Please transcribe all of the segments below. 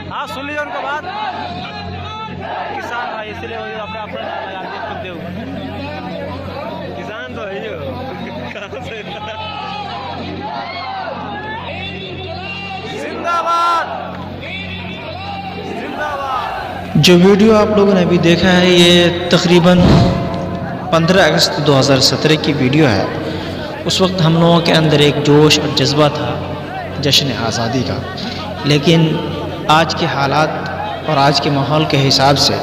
हाँ सुन लीजिए उनका बात। किसान भाई इसलिए अपने अपने यार के खुद दे किसान तो है जो कहाँ से जिंदाबाद जिंदाबाद। जो वीडियो आप लोगों ने अभी देखा है ये तकरीबन 15 अगस्त 2017 की वीडियो है। उस वक्त हम लोगों के अंदर एक जोश और जज्बा था जश्न आज़ादी का, लेकिन आज के हालात और आज के माहौल के हिसाब से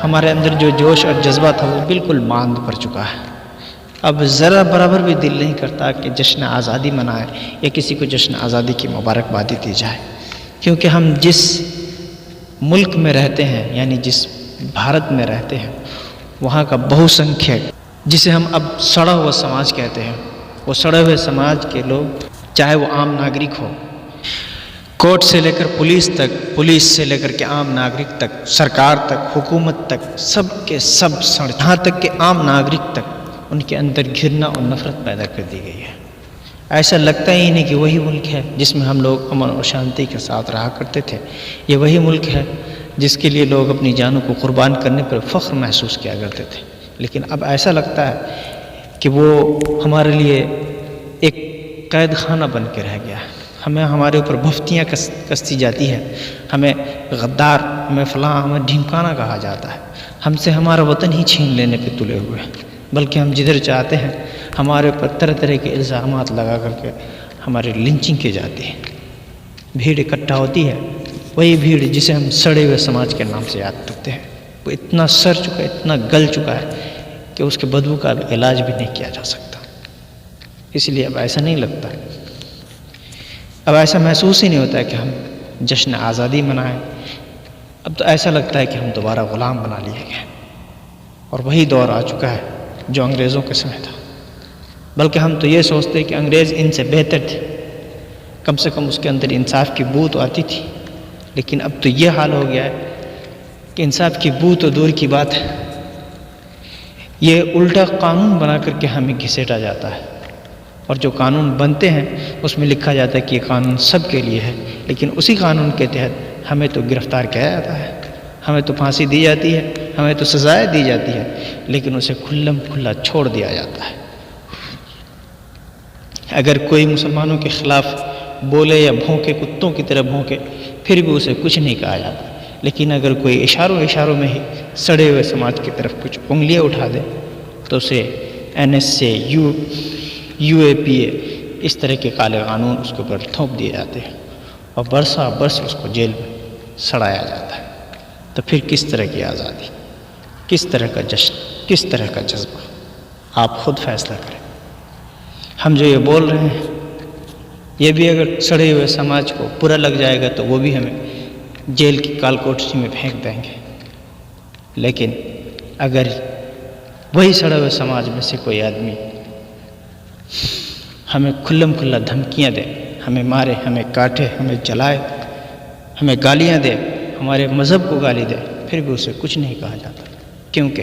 हमारे अंदर जो जोश और जज्बा था वो बिल्कुल मांद पड़ चुका है। अब ज़रा बराबर भी दिल नहीं करता कि जश्न आज़ादी मनाए या किसी को जश्न आज़ादी की मुबारकबादी दी जाए, क्योंकि हम जिस मुल्क में रहते हैं यानी जिस भारत में रहते हैं वहाँ का बहुसंख्यक, जिसे हम अब सड़ा हुआ समाज कहते हैं, वो सड़े हुए समाज के लोग, चाहे वो आम नागरिक हो, कोर्ट से लेकर पुलिस तक, पुलिस से लेकर के आम नागरिक तक, सरकार तक, हुकूमत तक, सब के सब सड़, यहाँ तक कि आम नागरिक तक उनके अंदर घृणा और नफरत पैदा कर दी गई है। ऐसा लगता ही नहीं कि वही मुल्क है जिसमें हम लोग अमन और शांति के साथ रहा करते थे। ये वही मुल्क है जिसके लिए लोग अपनी जानों को कुर्बान करने पर फ़ख्र महसूस किया करते थे। लेकिन अब ऐसा लगता है कि वो हमारे लिए एक कैद खाना बन के रह गया है। हमें हमारे ऊपर भफ्तियाँ कसती जाती है, हमें गद्दार, हमें फलां, हमें ढिमकाना कहा जाता है। हमसे हमारा वतन ही छीन लेने पे तुले हुए हैं, बल्कि हम जिधर चाहते हैं हमारे ऊपर तरह तरह के इल्ज़ामात लगा करके हमारी लिंचिंग की जाती है। भीड़ इकट्ठा होती है, वही भीड़ जिसे हम सड़े हुए समाज के नाम से याद करते हैं, वो इतना सड़ चुका है, इतना गल चुका है कि उसके बदबू का इलाज भी नहीं किया जा सकता। इसलिए अब ऐसा नहीं लगता, अब ऐसा महसूस ही नहीं होता है कि हम जश्न आज़ादी मनाएं। अब तो ऐसा लगता है कि हम दोबारा ग़ुलाम बना लिए गए और वही दौर आ चुका है जो अंग्रेज़ों के समय था। बल्कि हम तो ये सोचते कि अंग्रेज़ इनसे बेहतर थे, कम से कम उसके अंदर इंसाफ की बू तो आती थी। लेकिन अब तो ये हाल हो गया है कि इंसाफ की बू तो दूर की बात है, ये उल्टा कानून बना करके हमें घिसेटा जाता है। और जो कानून बनते हैं उसमें लिखा जाता है कि ये कानून सब के लिए है, लेकिन उसी कानून के तहत हमें तो गिरफ़्तार किया जाता है, हमें तो फांसी दी जाती है, हमें तो सज़ाएं दी जाती है, लेकिन उसे खुल्लम खुल्ला छोड़ दिया जाता है। अगर कोई मुसलमानों के ख़िलाफ़ बोले या भौंके, कुत्तों की तरह भौंके, फिर भी उसे कुछ नहीं कहा जाता। लेकिन अगर कोई इशारों में ही सड़े हुए समाज की तरफ कुछ उंगलियां उठा दे तो उसे NSA, UAPA इस तरह के काले कानून उसके ऊपर थोप दिए जाते हैं और बरसा बरस उसको जेल में सड़ाया जाता है। तो फिर किस तरह की आज़ादी, किस तरह का जश्न, किस तरह का जज्बा, आप खुद फैसला करें। हम जो ये बोल रहे हैं ये भी अगर सड़े हुए समाज को बुरा लग जाएगा तो वो भी हमें जेल की कालकोठरी में फेंक देंगे। लेकिन अगर वही सड़े हुए समाज में से कोई आदमी हमें खुल्लम खुल्ला धमकियां दे, हमें मारे, हमें काटे, हमें जलाए, हमें गालियां दे, हमारे मज़हब को गाली दे, फिर भी उसे कुछ नहीं कहा जाता, क्योंकि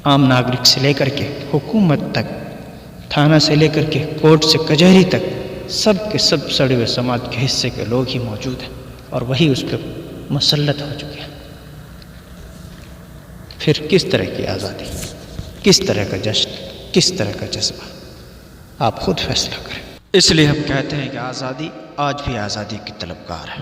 आम नागरिक से लेकर के हुकूमत तक, थाना से लेकर के कोर्ट से कचहरी तक, सब के सब सड़े हुए समाज के हिस्से के लोग ही मौजूद हैं और वही उस पर मुसल्लत हो चुके हैं। फिर किस तरह की आज़ादी, किस तरह का जश्न, किस तरह का जज्बा, आप खुद फैसला करें। इसलिए हम कहते हैं कि आज़ादी आज भी आज़ादी की तलबगार है।